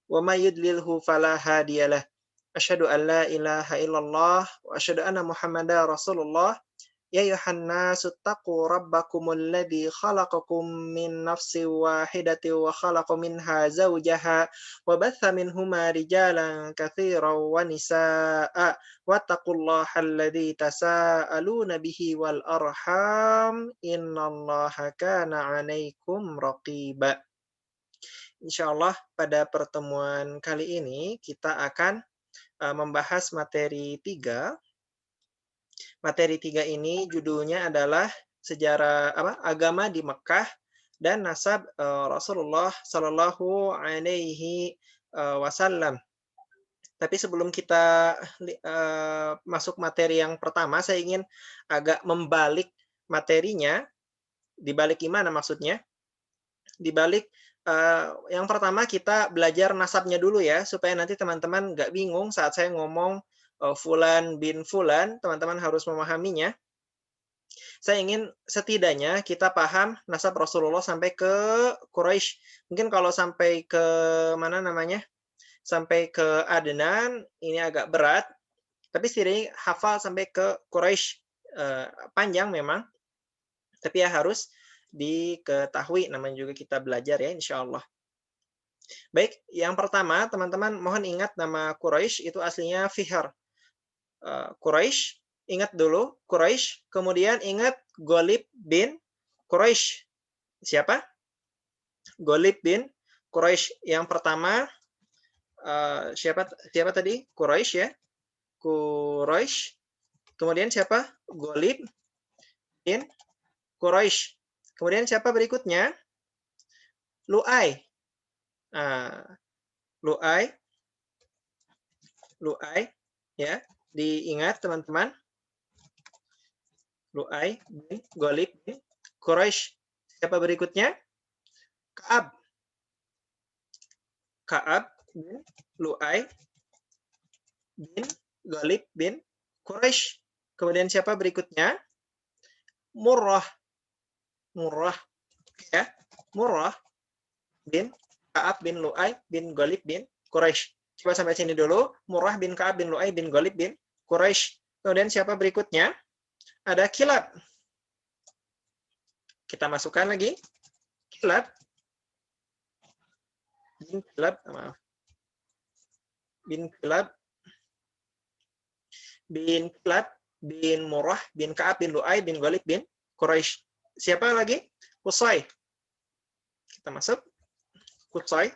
wa may yudlilhu fala hadiyalah. Asyhadu an la ilaha illallah wa asyhadu anna Muhammadar Rasulullah. Ya ayuhan nasu taqu rabbakumul ladzi khalaqakum min nafsin wahidatin wa khalaqa minha zawjaha wa batha minhuma rijalan katsiran wa nisaa'a wattaqullaha alladzi tasaaluna bihi wal arham innallaha kana 'alaikum raqiba. Insyaallah pada pertemuan kali ini kita akan membahas materi 3. Materi 3 ini judulnya adalah sejarah agama di Mekah dan nasab Rasulullah Shallallahu Alaihi Wasallam. Tapi sebelum kita masuk materi yang pertama, saya ingin agak membalik materinya. Dibalik gimana maksudnya? Dibalik yang pertama kita belajar nasabnya dulu ya, supaya nanti teman-teman nggak bingung saat saya ngomong Fulan bin Fulan, teman-teman harus memahaminya. Saya ingin setidaknya kita paham nasab Rasulullah sampai ke Quraisy. Mungkin kalau sampai ke mana namanya? Sampai ke Adnan ini agak berat, tapi setidaknya hafal sampai ke Quraisy. Panjang memang, tapi ya harus diketahui, namanya juga kita belajar ya insya Allah. Baik, yang pertama teman-teman mohon ingat nama Quraisy itu aslinya Fihr. Quraisy, ingat dulu Quraisy, kemudian ingat Ghalib bin Quraisy. Siapa? Ghalib bin Quraisy. Yang pertama siapa tadi? Quraisy ya. Quraisy. Kemudian siapa? Ghalib bin Quraisy. Kemudian siapa berikutnya? Lu'ai. Lu'ai ya. Diingat teman-teman. Lu'ai bin Ghalib bin Quraisy. Siapa berikutnya? Ka'ab bin Lu'ai bin Ghalib bin Quraisy. Kemudian siapa berikutnya? Murrah ya. Murrah bin Ka'ab bin Lu'ai bin Ghalib bin Quraisy. Coba sampai sini dulu. Murrah bin Ka'ab bin Lu'ai bin Ghalib bin Quraisy. Kemudian siapa berikutnya? Ada Kilab. Kita masukkan lagi. Kilab bin Kilab bin Murrah bin Ka'ab bin Lu'ai bin Ghalib bin Quraisy. Siapa lagi? Qusay. Kita masuk. Qusay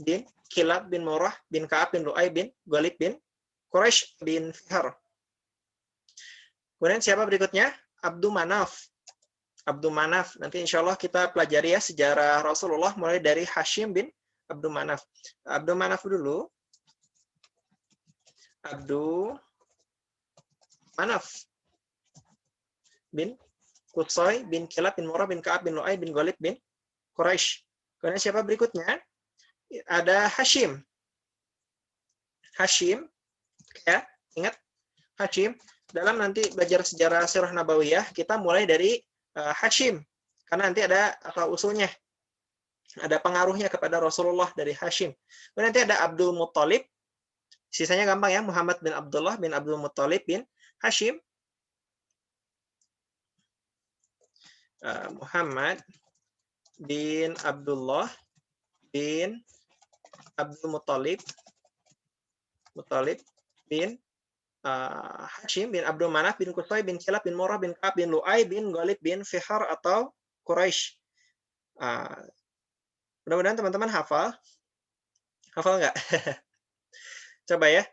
bin Kilab bin Murrah bin Ka'ab bin Lu'ai bin Ghalib bin Quraisy bin Fihr. Kemudian siapa berikutnya? Abdul Manaf. Nanti insya Allah kita pelajari ya sejarah Rasulullah mulai dari Hashim bin Abdul Manaf. Abdul Manaf dulu. Abdul Manaf bin Qusay bin Kilab bin Murrah bin Ka'ab bin Lu'ai bin Ghalib bin Quraisy. Kemudian siapa berikutnya? Ada Hashim ya, ingat Hashim. Dalam nanti belajar sejarah sirah nabawiyah, kita mulai dari Hashim. Karena nanti ada asal usulnya. Ada pengaruhnya kepada Rasulullah dari Hashim. Kemudian nanti ada Abdul Muttalib. Sisanya gampang ya. Muhammad bin Abdullah bin Abdul Muttalib bin Hashim. Muhammad bin Abdullah bin Abdul Muttalib bin Hashim bin Abdul Manaf bin Qusay bin Kilab bin Murrah bin Ka'ab bin Lu'ai bin Ghalib bin Fihr atau Quraisy. Mudah-mudahan teman-teman hafal. Hafal nggak? Coba ya.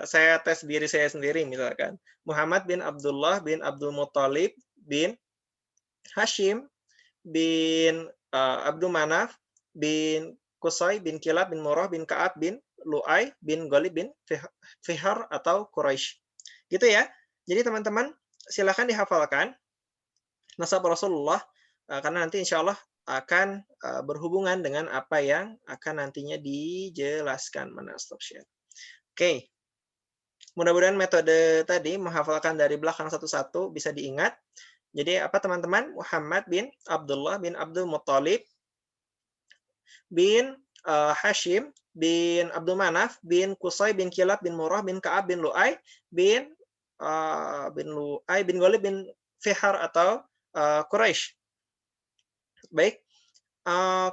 Saya tes diri saya sendiri misalkan. Muhammad bin Abdullah bin Abdul Muttalib bin Hashim bin Abdul Manaf bin Qusay bin Kilab bin Murrah bin Ka'ab bin Lu'ai bin Ghalib bin Fihr atau Quraisy. Gitu ya. Jadi teman-teman silakan dihafalkan nasab Rasulullah karena nanti insya Allah akan berhubungan dengan apa yang akan nantinya dijelaskan. Mana stop share. Oke. Mudah-mudahan metode tadi menghafalkan dari belakang satu-satu bisa diingat. Jadi apa teman-teman? Muhammad bin Abdullah bin Abdul Muttalib bin Hashim bin Abdul Manaf bin Qusay bin Kilab bin Murrah bin Ka'ab bin Lu'ay bin Ghalib bin Fihar atau Quraisy. Baik,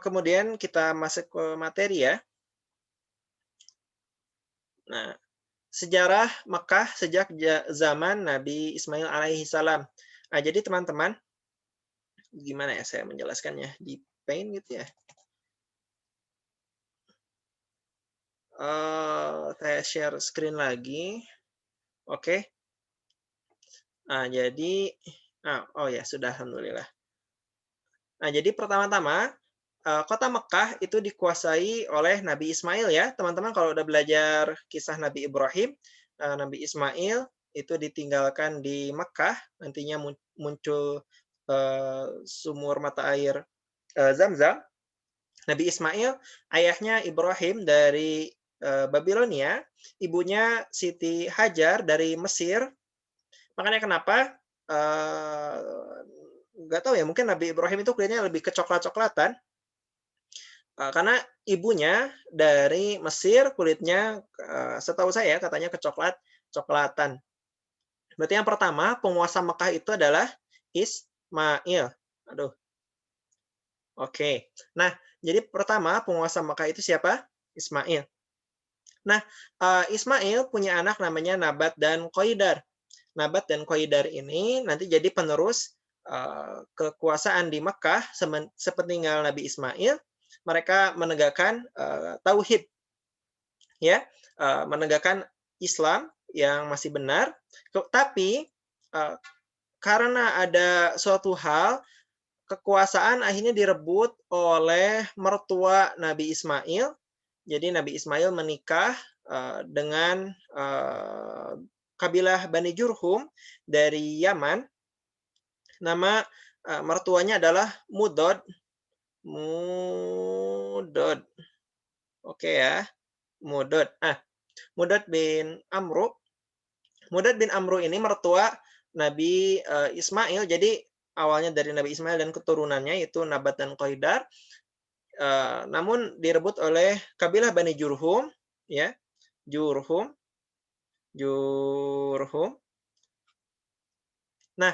kemudian kita masuk ke materi ya. Nah, sejarah Mekah sejak zaman Nabi Ismail alaihi salam. Nah, jadi teman-teman, gimana ya saya menjelaskannya di Paint gitu ya. Saya share screen lagi. Oke. Nah, jadi oh ya sudah, alhamdulillah. Nah, jadi pertama-tama kota Mekah itu dikuasai oleh Nabi Ismail ya. Teman-teman kalau udah belajar kisah Nabi Ibrahim, Nabi Ismail itu ditinggalkan di Mekah, nantinya muncul sumur mata air Zam-Zam. Nabi Ismail, ayahnya Ibrahim dari Babilonia, ibunya Siti Hajar dari Mesir. Makanya kenapa nggak tahu ya, mungkin Nabi Ibrahim itu kulitnya lebih ke coklat-coklatan. Karena ibunya dari Mesir, kulitnya setahu saya katanya kecoklat-coklatan. Berarti yang pertama penguasa Mekah itu adalah Ismail. Aduh. Oke. Nah, jadi pertama penguasa Mekah itu siapa? Ismail. Nah, Ismail punya anak namanya Nabat dan Qaidar. Nabat dan Qaidar ini nanti jadi penerus kekuasaan di Mekah sepeninggal Nabi Ismail. Mereka menegakkan tauhid, ya, menegakkan Islam yang masih benar. Tapi karena ada suatu hal, kekuasaan akhirnya direbut oleh mertua Nabi Ismail. Jadi Nabi Ismail menikah dengan kabilah Bani Jurhum dari Yaman. Nama mertuanya adalah Mudod. Oke ya, Mudod. Mudod bin Amru. Mudod bin Amru ini mertua Nabi Ismail. Jadi awalnya dari Nabi Ismail dan keturunannya itu Nabat dan Qaidar. Namun direbut oleh kabilah Bani Jurhum, ya, Jurhum. Nah,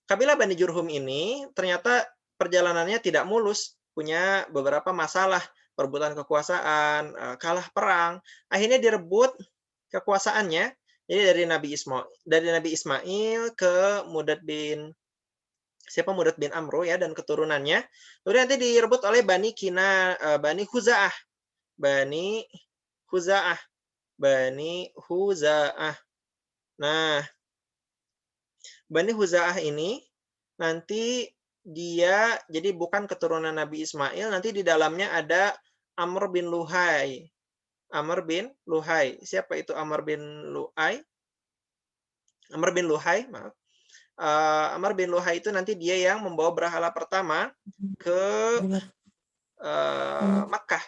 kabilah Bani Jurhum ini ternyata perjalanannya tidak mulus, punya beberapa masalah, perebutan kekuasaan, kalah perang, akhirnya direbut kekuasaannya. Jadi dari Nabi Ismail ke Mudad bin Amru ya dan keturunannya. Kemudian nanti direbut oleh Bani Huzaah. Bani Huzaah. Nah, Bani Huzaah ini nanti dia jadi bukan keturunan Nabi Ismail, nanti di dalamnya ada Amr bin Luhai. Siapa itu Amr bin Luhai? Maaf. Amr bin Luhai itu nanti dia yang membawa berhala pertama ke Makkah.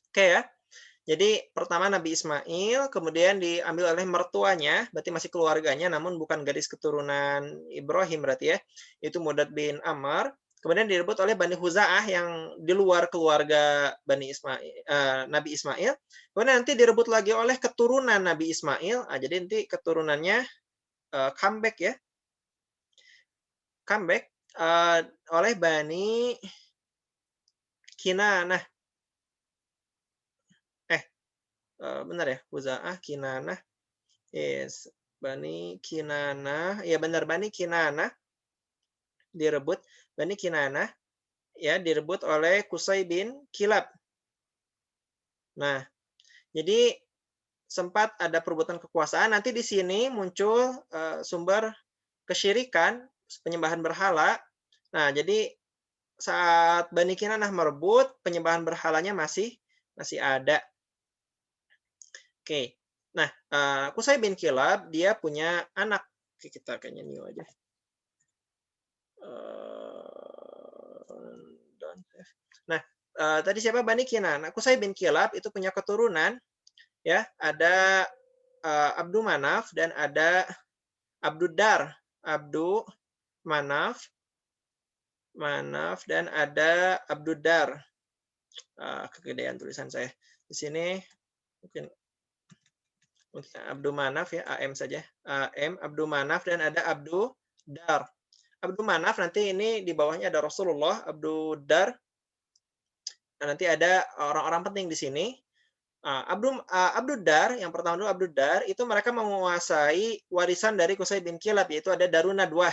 Oke ya. Jadi pertama Nabi Ismail, kemudian diambil oleh mertuanya, berarti masih keluarganya, namun bukan gadis keturunan Ibrahim berarti ya. Itu Mudad bin Amr. Kemudian direbut oleh Bani Huzaah yang di luar keluarga Nabi Ismail. Kemudian nanti direbut lagi oleh keturunan Nabi Ismail. Jadi nanti keturunannya comeback ya. Oleh Bani Kinanah. Benar ya, Huzaah, Kinanah. Yes, Bani Kinanah. Ya benar, Bani Kinanah direbut. Bani Kinanah ya direbut oleh Qusay bin Kilab. Nah, jadi sempat ada perebutan kekuasaan. Nanti di sini muncul sumber kesyirikan, penyembahan berhala. Nah, jadi saat Bani Kinanah merebut, penyembahan berhalanya masih ada. Oke. Nah, Qusay bin Kilab dia punya anak. Oke, kita kayaknya new aja. Nah, tadi siapa? Bani Kinanah. Qusay bin Kilab itu punya keturunan ya, ada Abdu Manaf dan ada Abduddar. Manaf dan ada Abduddar. Kegedean tulisan saya. Di sini mungkin Abdul Manaf ya, AM saja. AM, Abdul Manaf, dan ada Abdul Dar. Abdul Manaf nanti ini di bawahnya ada Rasulullah, Abdul Dar. Nah, nanti ada orang-orang penting di sini. Abdul Dar, yang pertama dulu Abdul Dar, itu mereka menguasai warisan dari Qusay bin Kilab, yaitu ada Darun Nadwah.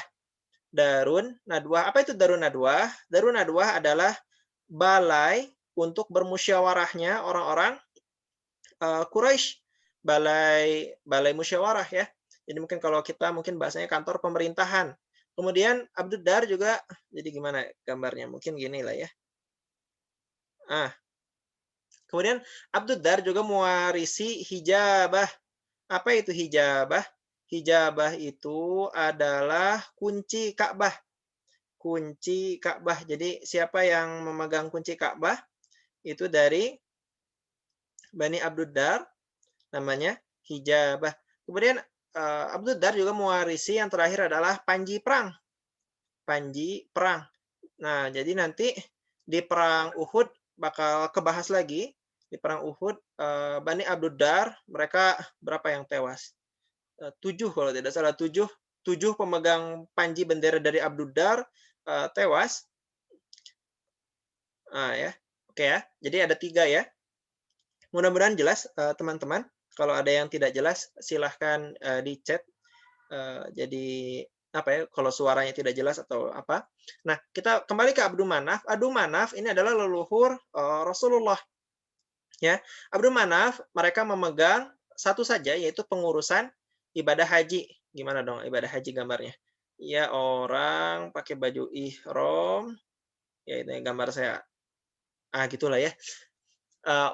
Darun Nadwah. Apa itu Darun Nadwah? Darun Nadwah adalah balai untuk bermusyawarahnya orang-orang Quraisy, balai balai musyawarah ya. Jadi mungkin kalau kita mungkin bahasanya kantor pemerintahan. Kemudian Abdul Dar juga, jadi gimana gambarnya? Mungkin gini lah ya. Kemudian Abdul Dar juga mewarisi hijabah. Apa itu hijabah? Hijabah itu adalah kunci Ka'bah. Kunci Ka'bah. Jadi siapa yang memegang kunci Ka'bah? Itu dari Bani Abdul Dar, namanya hijabah. Kemudian Abdul Dar juga mewarisi yang terakhir adalah panji perang. Panji perang. Nah, jadi nanti di perang Uhud bakal kebahas lagi. Di perang Uhud, Bani Abdul Dar, mereka berapa yang tewas? 7 kalau tidak salah, 7 pemegang panji bendera dari Abdul Dar tewas. Ya, oke ya. Jadi ada 3 ya. Mudah-mudahan jelas teman-teman. Kalau ada yang tidak jelas silahkan di chat. Jadi apa ya, kalau suaranya tidak jelas atau apa. Nah, kita kembali ke Abdul Manaf. Abdul Manaf ini adalah leluhur Rasulullah. Ya, Abdul Manaf mereka memegang satu saja, yaitu pengurusan ibadah haji. Gimana dong ibadah haji gambarnya? Ya, orang pakai baju ihram. Ya, ini gambar saya. Gitulah ya.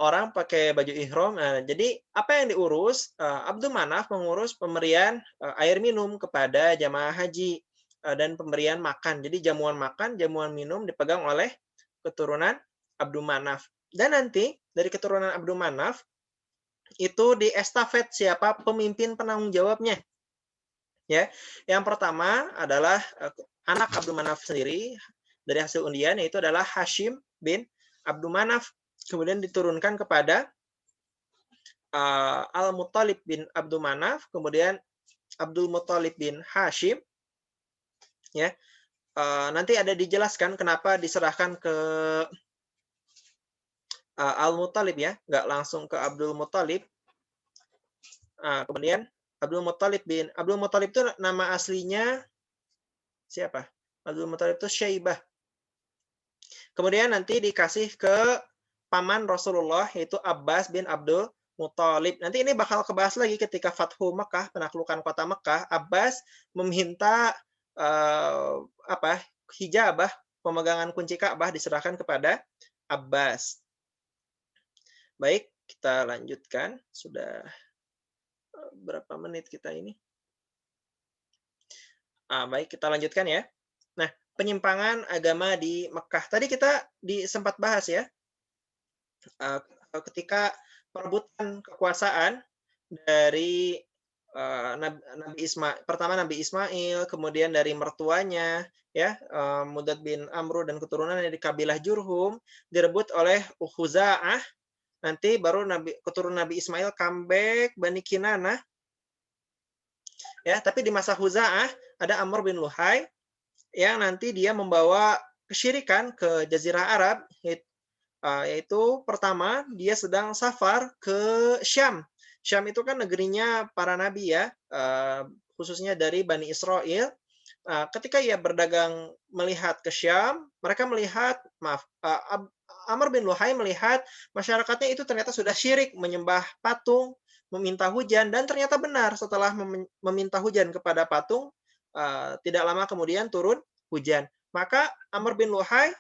Orang pakai baju ihram. Jadi apa yang diurus? Abdul Manaf mengurus pemberian air minum kepada jamaah haji dan pemberian makan. Jadi jamuan makan, jamuan minum dipegang oleh keturunan Abdul Manaf. Dan nanti dari keturunan Abdul Manaf itu diestafet siapa pemimpin penanggung jawabnya. Ya, yang pertama adalah anak Abdul Manaf sendiri dari hasil undian, yaitu adalah Hashim bin Abdul Manaf. Kemudian diturunkan kepada Al-Muttalib bin Abdul Manaf, kemudian Abdul Muttalib bin Hashim. Ya, nanti ada dijelaskan kenapa diserahkan ke Al-Muttalib ya, nggak langsung ke Abdul Muttalib. Kemudian Abdul Muttalib itu nama aslinya siapa? Abdul Muttalib itu Syaibah. Kemudian nanti dikasih ke paman Rasulullah, yaitu Abbas bin Abdul Muttalib. Nanti ini bakal kebahas lagi ketika Fathu Mekah, penaklukan kota Mekah. Abbas meminta hijabah, pemegangan kunci Ka'bah diserahkan kepada Abbas. Baik, kita lanjutkan. Sudah berapa menit kita ini? Baik, kita lanjutkan ya. Nah, penyimpangan agama di Mekah. Tadi kita sempat bahas ya. Ketika perebutan kekuasaan dari Nabi Ismail, pertama Nabi Ismail, kemudian dari mertuanya ya, Mudad bin Amru dan keturunan dari kabilah Jurhum direbut oleh Khuza'ah. Nanti baru keturunan Nabi Ismail comeback Bani Kinanah. Ya, tapi di masa Khuza'ah ada Amr bin Luhai yang nanti dia membawa kesyirikan ke Jazirah Arab, yaitu pertama dia sedang safar ke Syam. Syam itu kan negerinya para nabi ya, khususnya dari Bani Israel. Ketika ia berdagang melihat ke Syam, mereka melihat, Amr bin Luhai melihat masyarakatnya itu ternyata sudah syirik, menyembah patung, meminta hujan, dan ternyata benar setelah meminta hujan kepada patung, tidak lama kemudian turun hujan. Maka Amr bin Luhai,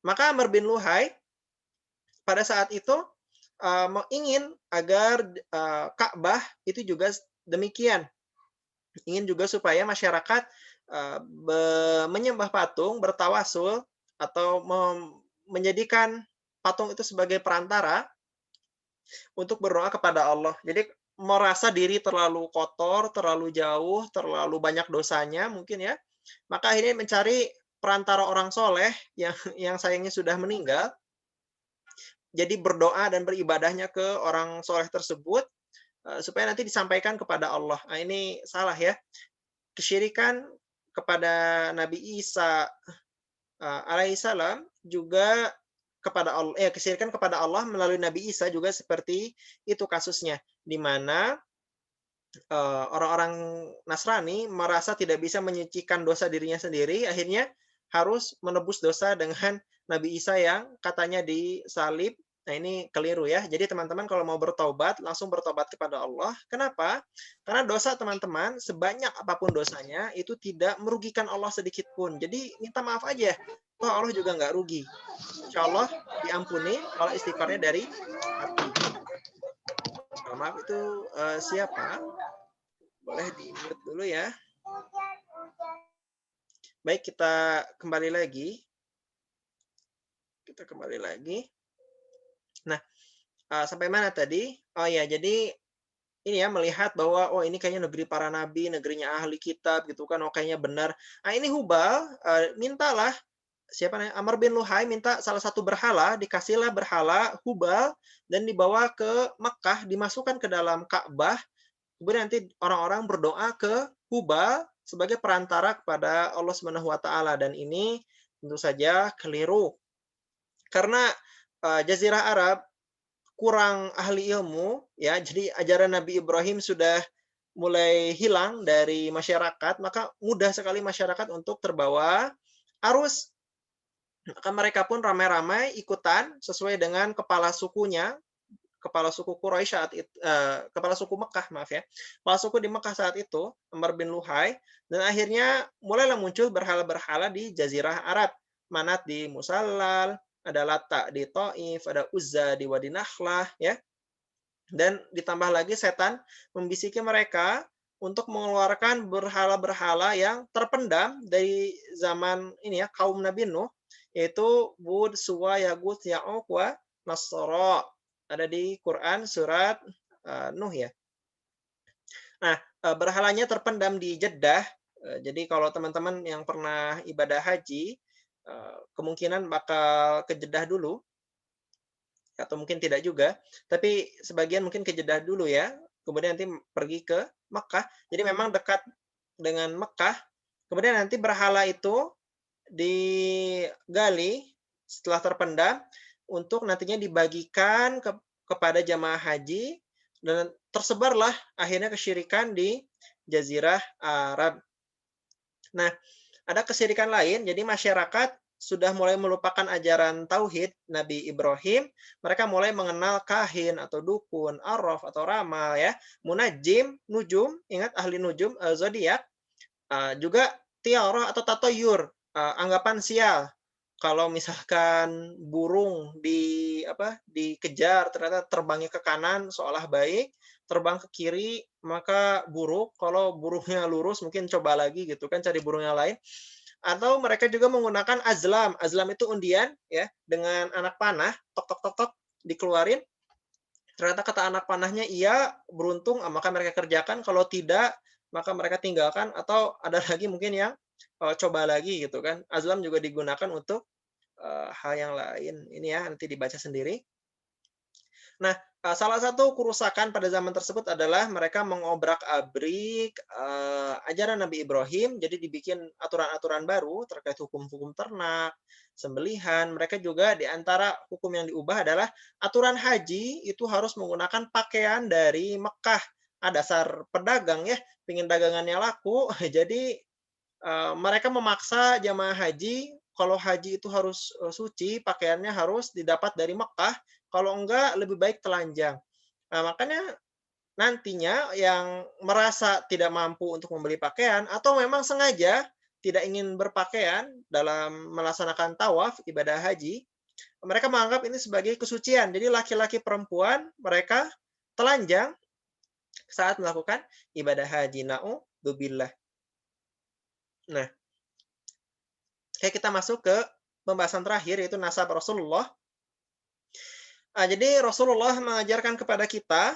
Maka Amr bin Luhai pada saat itu ingin agar Ka'bah itu juga demikian. Ingin juga supaya masyarakat menyembah patung, bertawasul, atau menjadikan patung itu sebagai perantara untuk berdoa kepada Allah. Jadi merasa diri terlalu kotor, terlalu jauh, terlalu banyak dosanya mungkin ya. Maka akhirnya mencari perantara orang soleh yang sayangnya sudah meninggal, jadi berdoa dan beribadahnya ke orang soleh tersebut, supaya nanti disampaikan kepada Allah. Nah, ini salah ya. Kesyirikan kepada Nabi Isa alaihissalam juga kepada Allah, kesyirikan kepada Allah melalui Nabi Isa juga seperti itu kasusnya, di mana orang-orang Nasrani merasa tidak bisa menyucikan dosa dirinya sendiri, akhirnya harus menebus dosa dengan Nabi Isa yang katanya disalib. Nah, ini keliru ya. Jadi teman-teman kalau mau bertobat, langsung bertobat kepada Allah. Kenapa? Karena dosa teman-teman, sebanyak apapun dosanya, itu tidak merugikan Allah sedikit pun. Jadi minta maaf aja. Toh Allah juga nggak rugi. Insya Allah diampuni kalau istighfarnya dari hati. Maaf itu siapa? Boleh di-mute dulu ya. Baik, kita kembali lagi. Nah, sampai mana tadi? Oh ya, jadi ini ya melihat bahwa oh ini kayaknya negeri para nabi, negerinya ahli kitab gitu kan. Oh kayaknya benar. Nah, ini Hubal mintalah siapa namanya? Amr bin Luhai minta salah satu berhala, dikasihlah berhala Hubal dan dibawa ke Mekah, dimasukkan ke dalam Ka'bah. Kemudian nanti orang-orang berdoa ke Hubal sebagai perantara kepada Allah Subhanahu wa taala, dan ini tentu saja keliru. Karena Jazirah Arab kurang ahli ilmu ya, jadi ajaran Nabi Ibrahim sudah mulai hilang dari masyarakat, maka mudah sekali masyarakat untuk terbawa arus. Maka mereka pun ramai-ramai ikutan sesuai dengan kepala sukunya, kepala suku Quraisy saat itu, kepala suku Mekah, maaf ya. Kepala suku di Mekah saat itu, Amr bin Luhai, dan akhirnya mulailah muncul berhala-berhala di Jazirah Arab. Manat di Musallal, ada Lata di Taif, ada Uzza di Wadi Nakhlah, ya. Dan ditambah lagi setan membisiki mereka untuk mengeluarkan berhala-berhala yang terpendam dari zaman ini ya, kaum Nabi Nuh, yaitu Bud, Suwa, Yagut, Ya'uq, wa Nasra. Ada di Quran surat Nuh ya. Nah, berhalanya terpendam di Jeddah. Jadi kalau teman-teman yang pernah ibadah haji, kemungkinan bakal ke Jeddah dulu, atau mungkin tidak juga, tapi sebagian mungkin ke Jeddah dulu ya, kemudian nanti pergi ke Mekah. Jadi memang dekat dengan Mekah. Kemudian nanti berhala itu digali setelah terpendam untuk nantinya dibagikan kepada jamaah haji, dan tersebarlah akhirnya kesyirikan di Jazirah Arab. Nah, ada kesyirikan lain, jadi masyarakat sudah mulai melupakan ajaran tauhid Nabi Ibrahim, mereka mulai mengenal kahin atau dukun, arraf atau ramal ya, munajim, nujum, ingat ahli nujum, zodiak, juga tiarah atau tatoyur, anggapan sial. Kalau misalkan burung dikejar ternyata terbangnya ke kanan seolah baik, terbang ke kiri maka buruk. Kalau burungnya lurus mungkin coba lagi gitu kan, cari burung yang lain. Atau mereka juga menggunakan azlam. Azlam itu undian ya, dengan anak panah, tok tok tok tok dikeluarin. Ternyata kata anak panahnya iya, beruntung, maka mereka kerjakan. Kalau tidak, maka mereka tinggalkan. Atau ada lagi mungkin yang coba lagi gitu kan. Azlam juga digunakan untuk hal yang lain. Ini ya, nanti dibaca sendiri. Nah, salah satu kerusakan pada zaman tersebut adalah mereka mengobrak-abrik ajaran Nabi Ibrahim, jadi dibikin aturan-aturan baru terkait hukum-hukum ternak, sembelihan. Mereka juga di antara hukum yang diubah adalah aturan haji itu harus menggunakan pakaian dari Mekah. Dasar pedagang ya, pingin dagangannya laku, jadi mereka memaksa jamaah haji kalau haji itu harus suci, pakaiannya harus didapat dari Mekah, kalau enggak lebih baik telanjang. Nah, makanya nantinya yang merasa tidak mampu untuk membeli pakaian atau memang sengaja tidak ingin berpakaian dalam melaksanakan tawaf ibadah haji, mereka menganggap ini sebagai kesucian. Jadi laki-laki perempuan mereka telanjang saat melakukan ibadah haji. Na'udzubillah. Nah, kita masuk ke pembahasan terakhir, yaitu nasab Rasulullah. Jadi Rasulullah mengajarkan kepada kita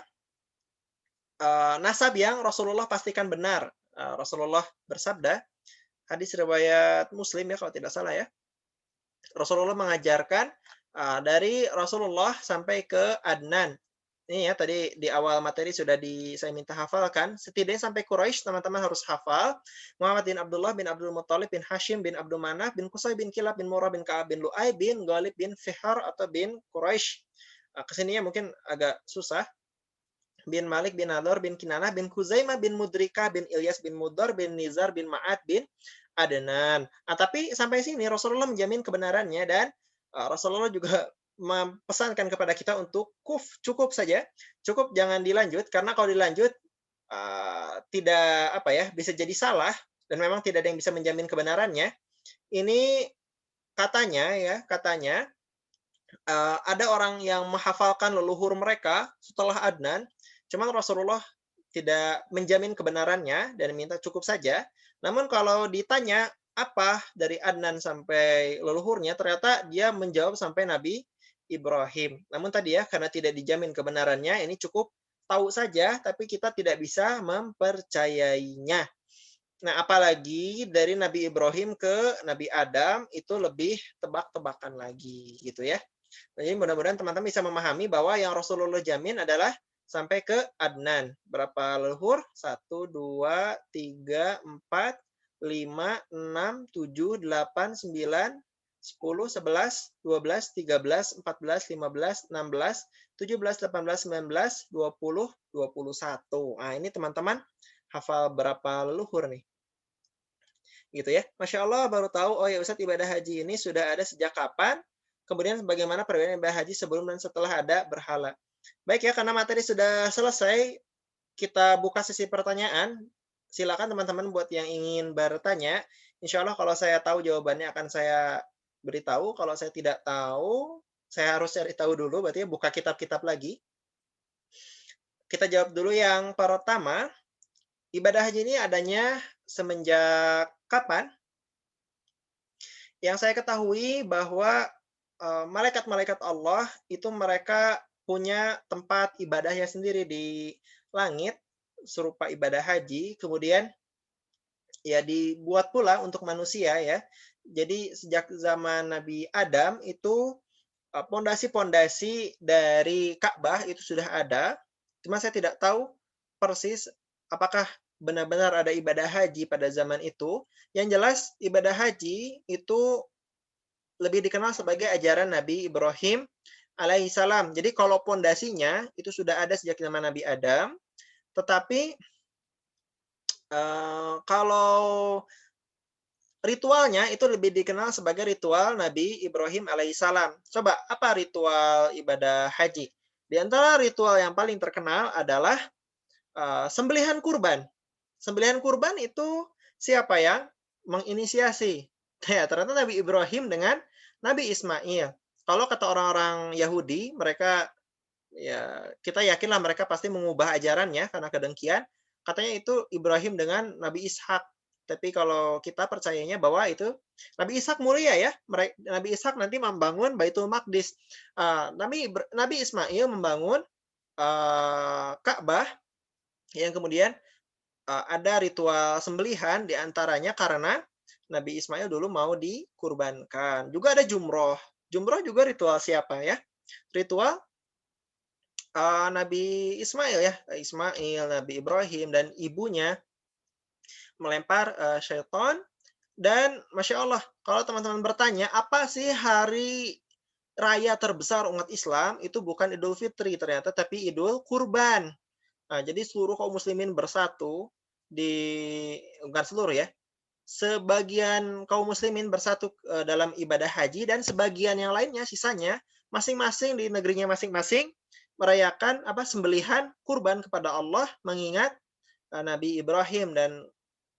nasab yang Rasulullah pastikan benar. Rasulullah bersabda, Hadis riwayat Muslim ya kalau tidak salah ya. Rasulullah mengajarkan dari Rasulullah sampai ke Adnan. Ini ya tadi di awal materi sudah saya minta hafalkan. Setidaknya sampai Quraisy teman-teman harus hafal. Muhammad bin Abdullah bin Abdul Muthalib bin Hashim bin Abdul Manaf bin Qusay bin Kilab bin Murrah bin Ka'ab bin Lu'ay bin Ghalib bin Fihar atau bin Quraisy. Kesininya mungkin agak susah. Bin Malik bin Nador bin Kinanah bin Kuzaimah bin Mudrikah bin Ilyas bin Mudar bin Nizar bin Ma'ad bin Adnan. Tapi sampai sini Rasulullah menjamin kebenarannya dan Rasulullah juga mempesankan kepada kita untuk cukup saja, cukup jangan dilanjut karena kalau dilanjut tidak apa ya bisa jadi salah dan memang tidak ada yang bisa menjamin kebenarannya. Ini katanya ada orang yang menghafalkan leluhur mereka setelah Adnan, cuman Rasulullah tidak menjamin kebenarannya dan minta cukup saja. Namun kalau ditanya apa dari Adnan sampai leluhurnya, ternyata dia menjawab sampai Nabi Ibrahim. Namun tadi ya, karena tidak dijamin kebenarannya, ini cukup tahu saja, tapi kita tidak bisa mempercayainya. Nah, apalagi dari Nabi Ibrahim ke Nabi Adam itu lebih tebak-tebakan lagi, gitu ya. Jadi mudah-mudahan teman-teman bisa memahami bahwa yang Rasulullah jamin adalah sampai ke Adnan. Berapa leluhur? 1, 2, 3, 4, 5, 6, 7, 8, 9, 10, 11, 12, 13, 14, 15, 16, 17, 18, 19, 20, 21. Nah, ini teman-teman hafal berapa leluhur nih? Gitu ya. Masya Allah baru tahu, oh ya Ustadz ibadah haji ini sudah ada sejak kapan? Kemudian bagaimana perbedaan ibadah haji sebelum dan setelah ada berhala. Baik ya, karena materi sudah selesai, kita buka sesi pertanyaan. Silakan teman-teman buat yang ingin bertanya. Insya Allah kalau saya tahu jawabannya akan saya beritahu. Kalau saya tidak tahu, saya harus cari tahu dulu, berarti buka kitab-kitab lagi. Kita jawab dulu yang pertama. Ibadah haji ini adanya semenjak kapan? Yang saya ketahui bahwa malaikat-malaikat Allah itu mereka punya tempat ibadahnya sendiri di langit serupa ibadah haji, kemudian ya dibuat pula untuk manusia ya. Jadi sejak zaman Nabi Adam itu pondasi-pondasi dari Ka'bah itu sudah ada. Cuma saya tidak tahu persis apakah benar-benar ada ibadah haji pada zaman itu. Yang jelas ibadah haji itu lebih dikenal sebagai ajaran Nabi Ibrahim alaihissalam. Jadi kalau pondasinya itu sudah ada sejak zaman Nabi Adam, tetapi kalau ritualnya itu lebih dikenal sebagai ritual Nabi Ibrahim alaihissalam. Coba apa ritual ibadah haji? Di antara ritual yang paling terkenal adalah sembelihan kurban. Sembelihan kurban itu siapa yang menginisiasi? Ya, ternyata Nabi Ibrahim dengan Nabi Ismail. Kalau kata orang-orang Yahudi, mereka ya kita yakinlah mereka pasti mengubah ajarannya karena kedengkian. Katanya itu Ibrahim dengan Nabi Ishak. Tapi kalau kita percayanya bahwa itu Nabi Ishak mulia ya. Nabi Ishak nanti membangun Baitul Maqdis. Nabi Ismail membangun Ka'bah yang kemudian ada ritual sembelihan di antaranya karena Nabi Ismail dulu mau dikurbankan. Juga ada jumroh. Jumroh juga ritual siapa ya? Ritual Nabi Ismail ya. Ismail, Nabi Ibrahim, dan ibunya melempar syaitan. Dan Masya Allah, kalau teman-teman bertanya, apa sih hari raya terbesar umat Islam? Itu bukan Idul Fitri ternyata, tapi Idul Kurban. Nah, jadi seluruh kaum muslimin bersatu bukan seluruh ya, sebagian kaum muslimin bersatu dalam ibadah haji dan sebagian yang lainnya sisanya masing-masing di negerinya masing-masing merayakan sembelihan kurban kepada Allah mengingat Nabi Ibrahim. Dan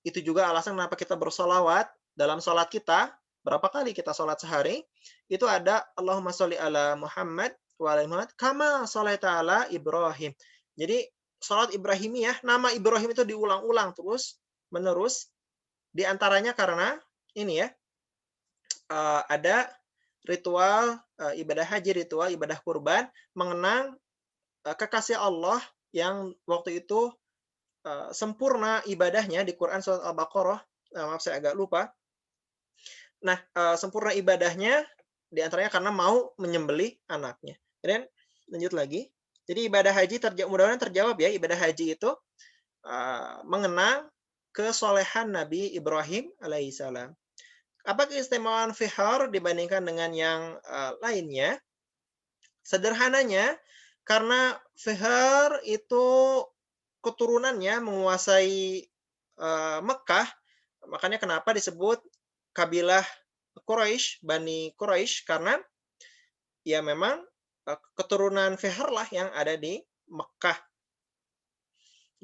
itu juga alasan kenapa kita bersolawat dalam sholat kita. Berapa kali kita sholat sehari? Itu ada Allahumma sholli ala Muhammad wa ala Muhammad kama sholaita ala Ibrahim. Jadi sholat Ibrahimiyah, nama Ibrahim itu diulang-ulang terus menerus. Di antaranya karena ini ya, ada ritual ibadah haji, ritual ibadah kurban, mengenang kekasih Allah yang waktu itu sempurna ibadahnya di Quran surat Al-Baqarah. Maaf saya agak lupa. Nah, sempurna ibadahnya di antaranya karena mau menyembelih anaknya. Kemudian lanjut lagi. Jadi ibadah haji mudah-mudahan terjawab ya, ibadah haji itu mengenang kesolehan Nabi Ibrahim alaihissalam. Apa keistimewaan vihar dibandingkan dengan yang lainnya? Sederhananya, karena vihar itu keturunannya menguasai Mekah, makanya kenapa disebut kabilah Quraisy, Bani Quraisy, karena ya memang keturunan Fihr lah yang ada di Mekah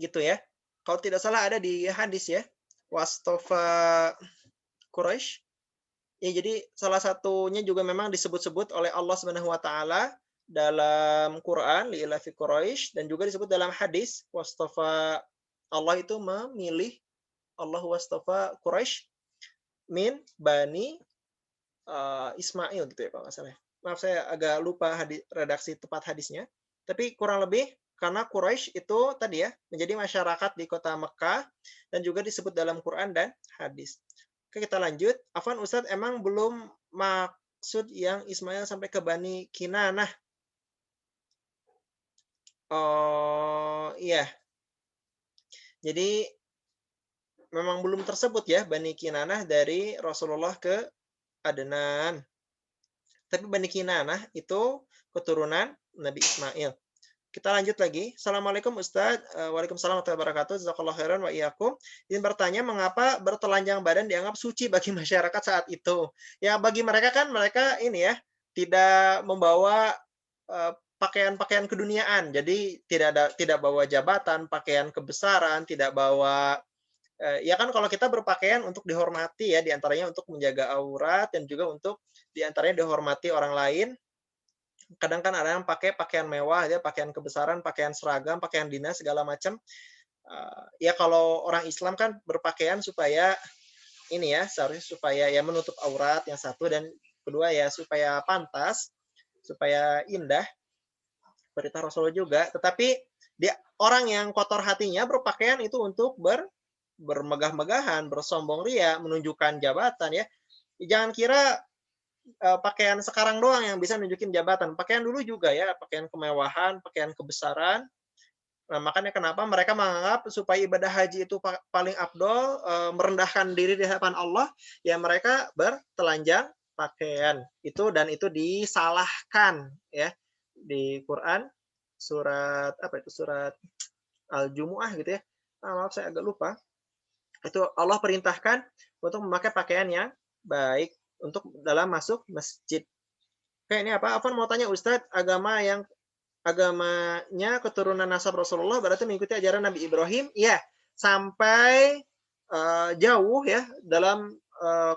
gitu ya. Kalau tidak salah ada di hadis ya, Wastofa Quraisy. Ya, jadi salah satunya juga memang disebut-sebut oleh Allah Subhanahu wa taala dalam Quran li ilafi Quraisy, dan juga disebut dalam hadis Wastofa, Allah itu memilih, Allah wastofa Quraisy min Bani Ismail gitu ya kalau nggak salah. Maaf saya agak lupa redaksi tepat hadisnya. Tapi kurang lebih karena Quraisy itu tadi ya menjadi masyarakat di kota Mekah dan juga disebut dalam Quran dan hadis. Oke, kita lanjut. Afwan Ustadz, emang belum maksud yang Ismail sampai ke Bani Kinanah? Oh iya. Jadi memang belum tersebut ya Bani Kinanah dari Rasulullah ke Adnan. Tapi Bani Kinanah itu keturunan Nabi Ismail. Kita lanjut lagi. Assalamualaikum Ustadz. Waalaikumsalam warahmatullahi wabarakatuh. Jazakallahu khairan wa iyyakum. Izin bertanya, mengapa bertelanjang badan dianggap suci bagi masyarakat saat itu? Ya bagi mereka kan mereka ini ya tidak membawa pakaian-pakaian keduniaan. Jadi tidak bawa jabatan, pakaian kebesaran, tidak bawa ya kan kalau kita berpakaian untuk dihormati ya, diantaranya untuk menjaga aurat dan juga untuk diantaranya dihormati orang lain. Kadang kan ada yang pakai pakaian mewah ya, pakaian kebesaran, pakaian seragam, pakaian dinas segala macam. Ya kalau orang Islam kan berpakaian supaya ini ya, seharusnya supaya ya menutup aurat yang satu, dan kedua ya supaya pantas, supaya indah, perintah Rasulullah juga. Tetapi dia orang yang kotor hatinya berpakaian itu untuk bermegah-megahan, bersombong ria, menunjukkan jabatan ya. Jangan kira pakaian sekarang doang yang bisa nunjukin jabatan. Pakaian dulu juga ya, pakaian kemewahan, pakaian kebesaran. Nah, makanya kenapa mereka menganggap supaya ibadah haji itu paling afdol, merendahkan diri di hadapan Allah, ya mereka bertelanjang pakaian. Dan itu disalahkan ya di Quran surat apa itu, surat Al-Jumu'ah gitu ya. Maaf saya agak lupa. Itu Allah perintahkan untuk memakai pakaian yang baik untuk dalam masuk masjid. Oke, ini apa? Afwan mau tanya Ustadz, agamanya keturunan nasab Rasulullah berarti mengikuti ajaran Nabi Ibrahim? Iya, sampai jauh ya, dalam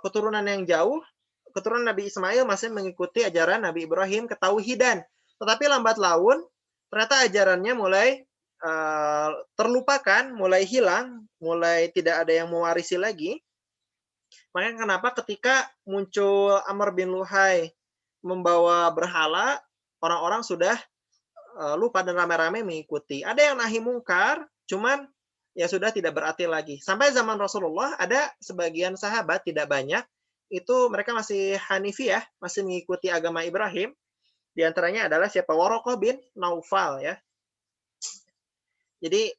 keturunan yang jauh, keturunan Nabi Ismail masih mengikuti ajaran Nabi Ibrahim ketauhidan. Tetapi lambat laun ternyata ajarannya mulai terlupakan, mulai hilang, mulai tidak ada yang mewarisi lagi. Makanya kenapa ketika muncul Amr bin Luhai membawa berhala, orang-orang sudah lupa dan ramai-ramai mengikuti. Ada yang nahi mungkar, cuman ya sudah tidak berarti lagi. Sampai zaman Rasulullah ada sebagian sahabat, tidak banyak, itu mereka masih Hanifiyah, masih mengikuti agama Ibrahim. Di antaranya adalah siapa? Warokoh bin Naufal ya. Jadi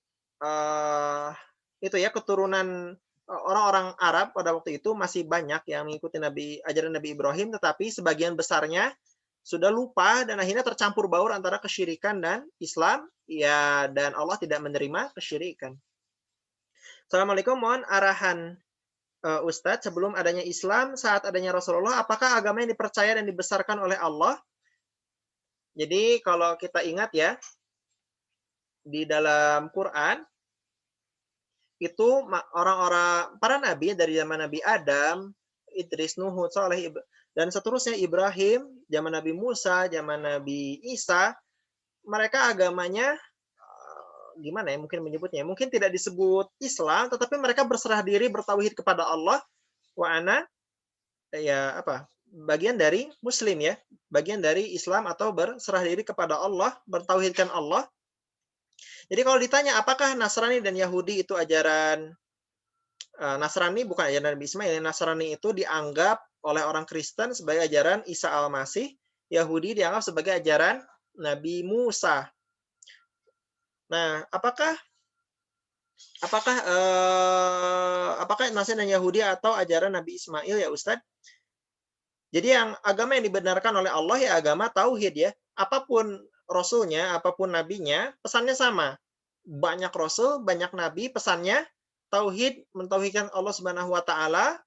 itu ya keturunan orang-orang Arab pada waktu itu masih banyak yang mengikuti ajaran Nabi Ibrahim, tetapi sebagian besarnya sudah lupa dan akhirnya tercampur baur antara kesyirikan dan Islam ya, dan Allah tidak menerima kesyirikan. Assalamualaikum, mohon arahan Ustadz, sebelum adanya Islam, saat adanya Rasulullah, apakah agama yang dipercaya dan dibesarkan oleh Allah? Jadi kalau kita ingat ya, di dalam Quran itu orang-orang para nabi dari zaman Nabi Adam, Idris, Nuh, Saleh, dan seterusnya, Ibrahim, zaman Nabi Musa, zaman Nabi Isa, mereka agamanya gimana ya mungkin menyebutnya, mungkin tidak disebut Islam, tetapi mereka berserah diri bertauhid kepada Allah, wa ana ya apa, bagian dari Muslim ya, bagian dari Islam atau berserah diri kepada Allah, bertauhidkan Allah. Jadi kalau ditanya apakah Nasrani dan Yahudi itu ajaran Nasrani bukan ajaran Nabi Ismail, Nasrani itu dianggap oleh orang Kristen sebagai ajaran Isa Al-Masih, Yahudi dianggap sebagai ajaran Nabi Musa. Nah, apakah Nasrani dan Yahudi atau ajaran Nabi Ismail ya Ustadz? Jadi yang agama yang dibenarkan oleh Allah ya agama tauhid ya. Apapun rasulnya, apapun nabinya, pesannya sama. Banyak rasul, banyak nabi, pesannya tauhid, mentauhidkan Allah Subhanahu wa taala,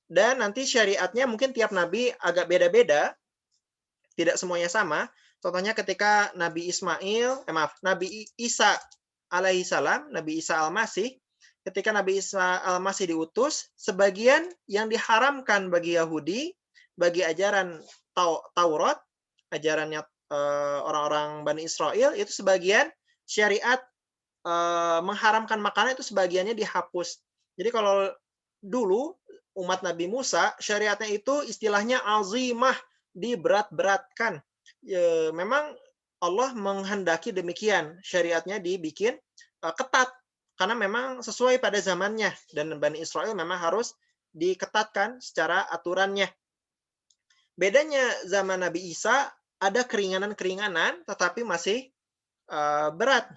dan nanti syariatnya mungkin tiap nabi agak beda-beda, tidak semuanya sama. Contohnya ketika Nabi Isa alaihi salam, Nabi Isa al-Masih, ketika Nabi Isa al-Masih diutus, sebagian yang diharamkan bagi Yahudi, bagi ajaran Taurat, ajarannya orang-orang Bani Israel, itu sebagian syariat mengharamkan makanan itu sebagiannya dihapus. Jadi kalau dulu umat Nabi Musa, syariatnya itu istilahnya azimah, diberat-beratkan. Memang Allah menghendaki demikian, syariatnya dibikin ketat, karena memang sesuai pada zamannya, dan Bani Israel memang harus diketatkan secara aturannya. Bedanya zaman Nabi Isa, ada keringanan-keringanan, tetapi masih berat.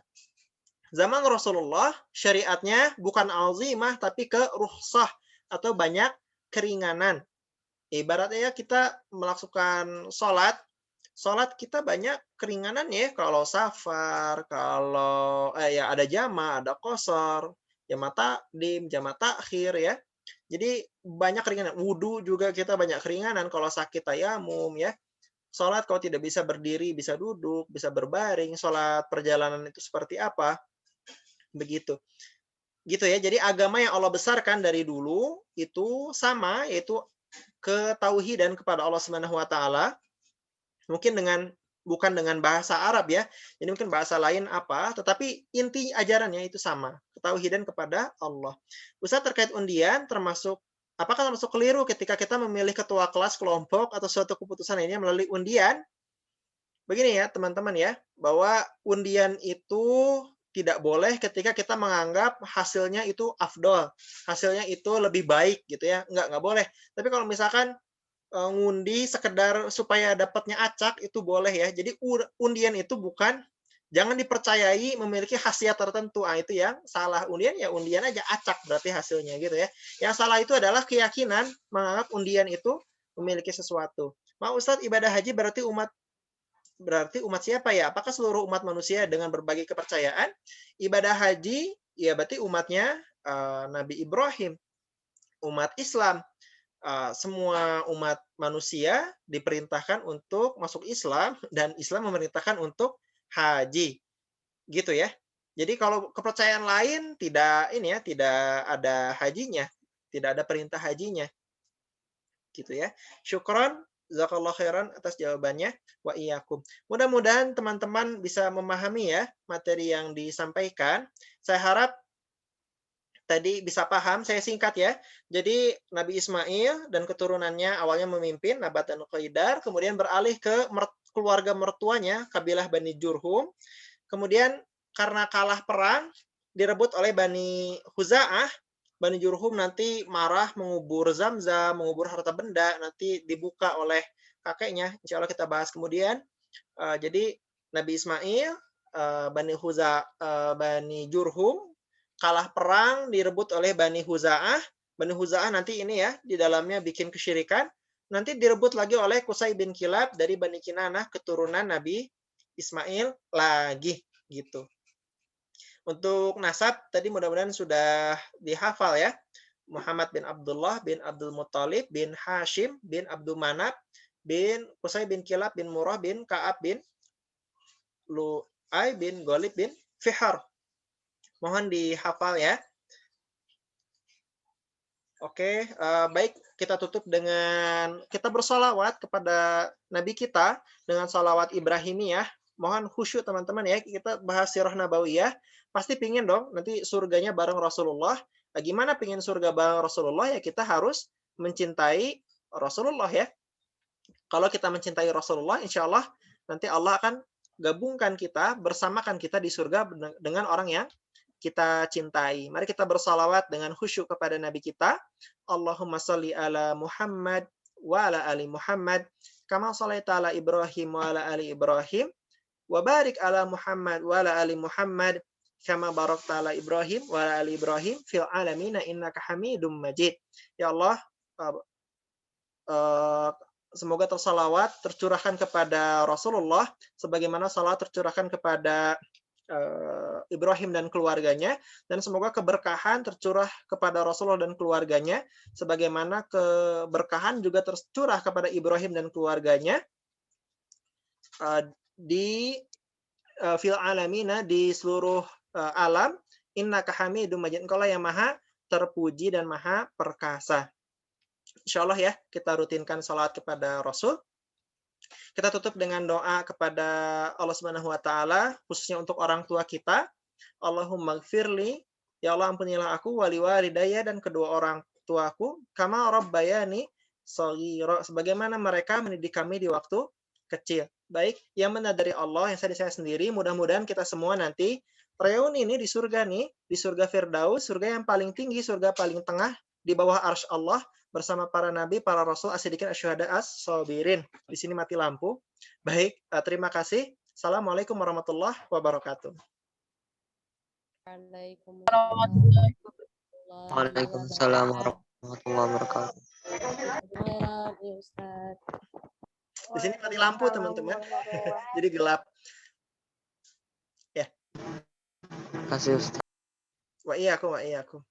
Zaman Rasulullah, syariatnya bukan azimah, tapi ke rukhsah, atau banyak keringanan. Ibaratnya kita melakukan sholat kita banyak keringanan ya, kalau safar, kalau ya ada jama, ada qasar, jama takdim, jama takhir ya. Jadi banyak keringanan. Wudu juga kita banyak keringanan, kalau sakit tayamum ya. Sholat kalau tidak bisa berdiri, bisa duduk, bisa berbaring. Sholat perjalanan itu seperti apa? Begitu. Gitu ya. Jadi agama yang Allah besarkan dari dulu itu sama, yaitu ketauhidan kepada Allah Subhanahu wa taala. Mungkin bukan dengan bahasa Arab ya. Jadi mungkin bahasa lain apa, tetapi inti ajarannya itu sama, ketauhidan kepada Allah. Ustaz, terkait undian apakah termasuk keliru ketika kita memilih ketua kelas, kelompok, atau suatu keputusan lainnya melalui undian? Begini ya, teman-teman ya, bahwa undian itu tidak boleh ketika kita menganggap hasilnya itu afdol, hasilnya itu lebih baik gitu ya. Nggak boleh. Tapi kalau misalkan ngundi sekedar supaya dapatnya acak, itu boleh ya. Jadi undian itu jangan dipercayai memiliki khasiat tertentu. Itu yang salah. Undian ya undian aja, acak berarti hasilnya gitu ya. Yang salah itu adalah keyakinan menganggap undian itu memiliki sesuatu. Ustadz, ibadah haji berarti umat siapa ya? Apakah seluruh umat manusia dengan berbagai kepercayaan? Ibadah haji ya berarti umatnya Nabi Ibrahim, umat Islam. Semua umat manusia diperintahkan untuk masuk Islam, dan Islam memerintahkan untuk haji. Gitu ya. Jadi kalau kepercayaan lain tidak ada hajinya, tidak ada perintah hajinya. Gitu ya. Syukron, jazakallahu khairan atas jawabannya, wa iyyakum. Mudah-mudahan teman-teman bisa memahami ya materi yang disampaikan. Saya harap tadi bisa paham, saya singkat ya. Jadi Nabi Ismail dan keturunannya awalnya memimpin Nabat dan Qaidar, kemudian beralih ke keluarga mertuanya, kabilah Bani Jurhum. Kemudian karena kalah perang, direbut oleh Bani Huza'ah. Bani Jurhum nanti marah, mengubur Zamzam, mengubur harta benda, nanti dibuka oleh kakeknya. Insya Allah kita bahas kemudian. Jadi Nabi Ismail, Bani Jurhum, kalah perang, direbut oleh Bani Huza'ah. Bani Huza'ah nanti ini ya, di dalamnya bikin kesyirikan. Nanti direbut lagi oleh Qusay bin Kilab dari Bani Kinanah, keturunan Nabi Ismail lagi gitu. Untuk nasab tadi mudah-mudahan sudah dihafal ya. Muhammad bin Abdullah bin Abdul Muttalib bin Hashim bin Abdul Manab bin Qusay bin Kilab bin Murrah bin Ka'ab bin Lu'ay bin Ghalib bin Fihr. Mohon dihafal ya. Oke, baik, kita tutup dengan kita bersolawat kepada Nabi kita dengan solawat Ibrahimiyah. Mohon khusyuk teman-teman ya, kita bahas sirah nabawiyah. Pasti pingin dong nanti surganya bareng Rasulullah. Gimana pingin surga bareng Rasulullah? Ya kita harus mencintai Rasulullah ya. Kalau kita mencintai Rasulullah, insya Allah nanti Allah akan gabungkan kita, bersamakan kita di surga dengan orang yang kita cintai. Mari kita bersalawat dengan khusyuk kepada Nabi kita. Allahumma sholli ala Muhammad wa ala ali Muhammad kama shallaita ala Ibrahim wa ala ali Ibrahim wa barik ala Muhammad wa ala ali Muhammad kama barakta ala Ibrahim wa ala ali Ibrahim fil alamin innaka Hamidum Majid. Ya Allah, semoga tersalawat tercurahkan kepada Rasulullah sebagaimana salawat tercurahkan kepada Ibrahim dan keluarganya, dan semoga keberkahan tercurah kepada Rasulullah dan keluarganya sebagaimana keberkahan juga tercurah kepada Ibrahim dan keluarganya di fil alamina, di seluruh alam. Innaka Hamidum Majid, Engkaulah yang maha terpuji dan maha perkasa. Insyaallah ya, kita rutinkan salat kepada Rasul. Kita tutup dengan doa kepada Allah Subhanahu wa taala khususnya untuk orang tua kita. Allahumma gfirli, ya Allah ampunilah aku, wali walidayya, dan kedua orang tuaku, kama rabbayani shaghira, sebagaimana mereka mendidik kami di waktu kecil. Baik, yang benar dari Allah, yang saya sendiri, mudah-mudahan kita semua nanti reuni ini di surga nih, di surga Firdaus, surga yang paling tinggi, surga paling tengah, di bawah arsy Allah, bersama para nabi, para rasul, as-siddiqin, asyuhada, as-sabirin. Di sini mati lampu. Baik, terima kasih. Assalamualaikum warahmatullahi wabarakatuh. Waalaikumsalam warahmatullahi wabarakatuh. Di sini mati lampu, teman-teman. Jadi gelap. Ya. Kasih Ustaz. Wa iyyakum.